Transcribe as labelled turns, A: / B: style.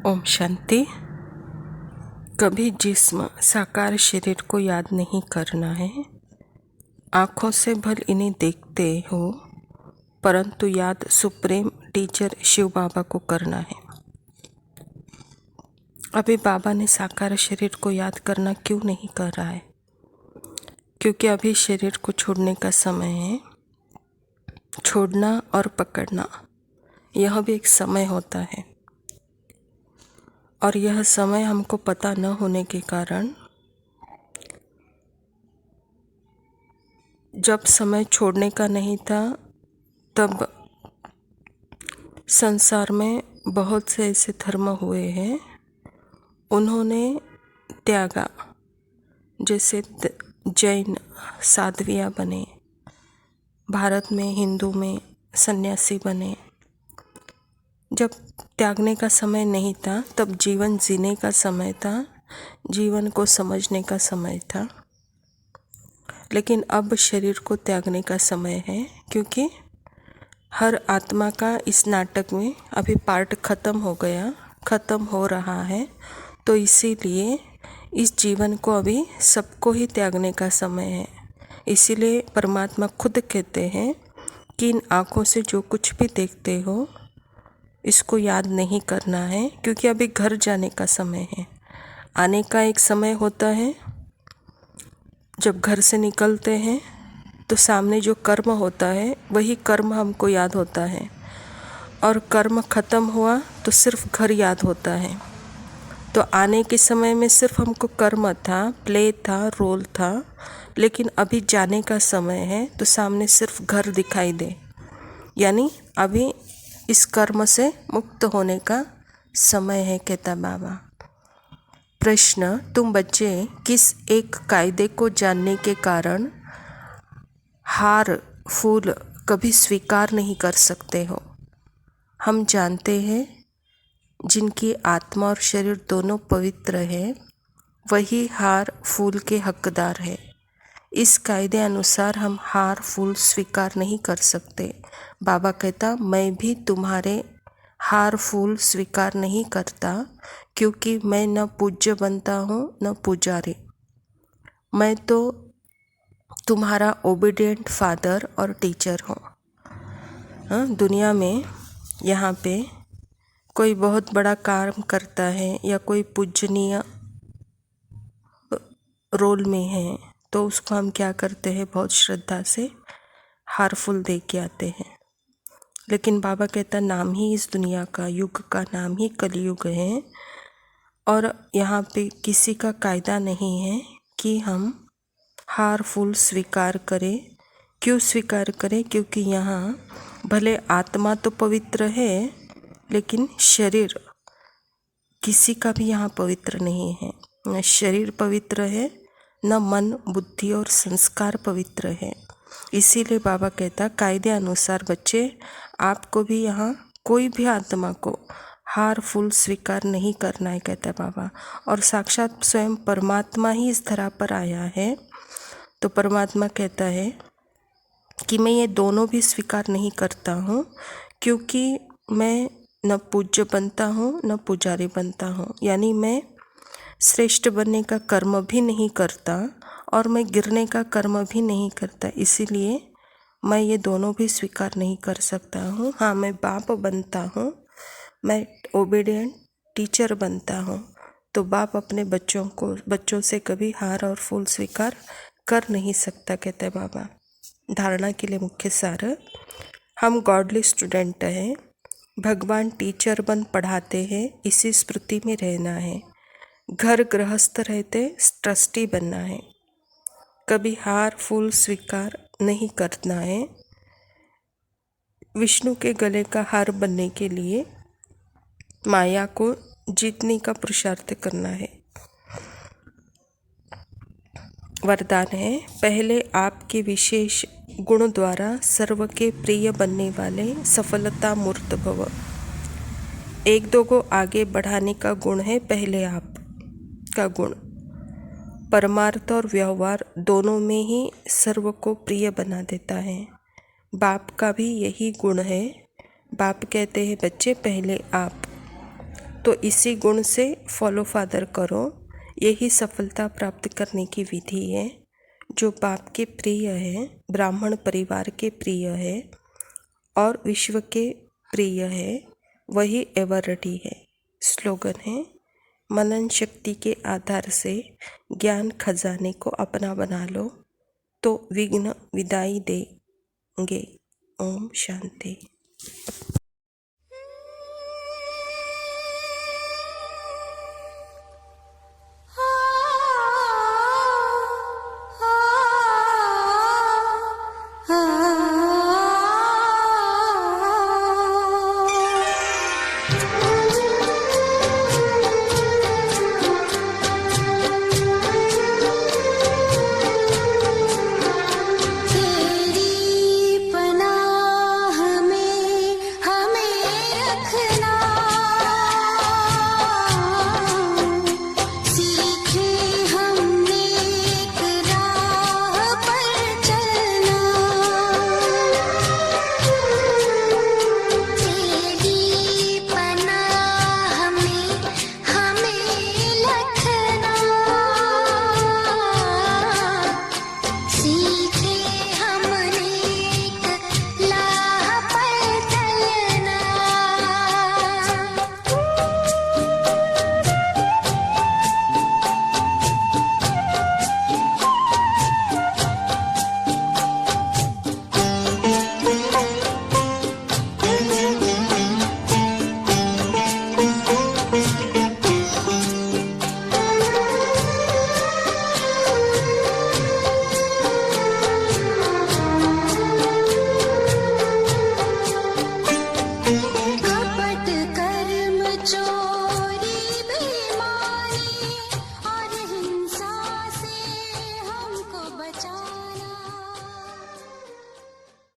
A: ओम शांति। कभी जिस्म साकार शरीर को याद नहीं करना है। आँखों से भल इन्हें देखते हो, परंतु याद सुप्रीम टीचर शिव बाबा को करना है। अभी बाबा ने साकार शरीर को याद करना क्यों नहीं कर रहा है? क्योंकि अभी शरीर को छोड़ने का समय है। छोड़ना और पकड़ना यह भी एक समय होता है, और यह समय हमको पता न होने के कारण जब समय छोड़ने का नहीं था तब संसार में बहुत से ऐसे धर्म हुए हैं, उन्होंने त्यागा। जैसे जैन साध्वियाँ बने, भारत में हिंदू में सन्यासी बने। जब त्यागने का समय नहीं था तब जीवन जीने का समय था, जीवन को समझने का समय था। लेकिन अब शरीर को त्यागने का समय है, क्योंकि हर आत्मा का इस नाटक में अभी पार्ट ख़त्म हो गया, ख़त्म हो रहा है। तो इसीलिए इस जीवन को अभी सबको ही त्यागने का समय है। इसीलिए परमात्मा खुद कहते हैं कि इन आँखों से जो कुछ भी देखते हो इसको याद नहीं करना है, क्योंकि अभी घर जाने का समय है। आने का एक समय होता है, जब घर से निकलते हैं तो सामने जो कर्म होता है वही कर्म हमको याद होता है, और कर्म ख़त्म हुआ तो सिर्फ घर याद होता है। तो आने के समय में सिर्फ हमको कर्म था, प्ले था, रोल था, लेकिन अभी जाने का समय है तो सामने सिर्फ घर दिखाई दे, यानी अभी इस कर्म से मुक्त होने का समय है, कहता बाबा। प्रश्न: तुम बच्चे किस एक कायदे को जानने के कारण हार फूल कभी स्वीकार नहीं कर सकते हो? हम जानते हैं जिनकी आत्मा और शरीर दोनों पवित्र है वही हार फूल के हकदार है। इस कायदे अनुसार हम हार फूल स्वीकार नहीं कर सकते। बाबा कहता, मैं भी तुम्हारे हार फूल स्वीकार नहीं करता, क्योंकि मैं न पूज्य बनता हूँ न पुजारी। मैं तो तुम्हारा ओबीडिएंट फादर और टीचर हूँ। दुनिया में यहाँ पे कोई बहुत बड़ा काम करता है या कोई पूजनीय रोल में है तो उसको हम क्या करते हैं, बहुत श्रद्धा से हार फूल दे के आते हैं। लेकिन बाबा कहता, नाम ही इस दुनिया का, युग का नाम ही कलयुग है, और यहाँ पे किसी का कायदा नहीं है कि हम हार फूल स्वीकार करें। क्यों स्वीकार करें? क्योंकि यहाँ भले आत्मा तो पवित्र है, लेकिन शरीर किसी का भी यहाँ पवित्र नहीं है। न शरीर पवित्र है, न मन, बुद्धि और संस्कार पवित्र है। इसीलिए बाबा कहता, कायदे अनुसार बच्चे आपको भी यहाँ कोई भी आत्मा को हार फूल स्वीकार नहीं करना है, कहता है बाबा। और साक्षात स्वयं परमात्मा ही इस धरा पर आया है, तो परमात्मा कहता है कि मैं ये दोनों भी स्वीकार नहीं करता हूँ, क्योंकि मैं न पूज्य बनता हूँ न पुजारी बनता हूँ। यानी मैं श्रेष्ठ बनने का कर्म भी नहीं करता और मैं गिरने का कर्म भी नहीं करता। इसीलिए मैं ये दोनों भी स्वीकार नहीं कर सकता हूँ। हाँ, मैं बाप बनता हूँ, मैं ओबीडिएंट टीचर बनता हूँ, तो बाप अपने बच्चों से कभी हार और फूल स्वीकार कर नहीं सकता, कहते बाबा। धारणा के लिए मुख्य सार: हम गॉडली स्टूडेंट हैं, भगवान टीचर बन पढ़ाते हैं, इसी स्मृति में रहना है। घर गृहस्थ रहते ट्रस्टी बनना है, कभी हार फूल स्वीकार नहीं करना है। विष्णु के गले का हार बनने के लिए माया को जीतने का पुरुषार्थ करना है। वरदान है: पहले आपके विशेष गुण द्वारा सर्व के प्रिय बनने वाले सफलता मूर्त भव। एक दो को आगे बढ़ाने का गुण है पहले आप का गुण। परमार्थ और व्यवहार दोनों में ही सर्व को प्रिय बना देता है। बाप का भी यही गुण है। बाप कहते हैं, बच्चे पहले आप। तो इसी गुण से फॉलो फादर करो। यही सफलता प्राप्त करने की विधि है। जो बाप के प्रिय है, ब्राह्मण परिवार के प्रिय है और विश्व के प्रिय है, वही एवर रेडी है। स्लोगन है, मनन शक्ति के आधार से ज्ञान खजाने को अपना बना लो तो विघ्न विदाई देंगे। ओम शांति।
B: कपट कर्म जो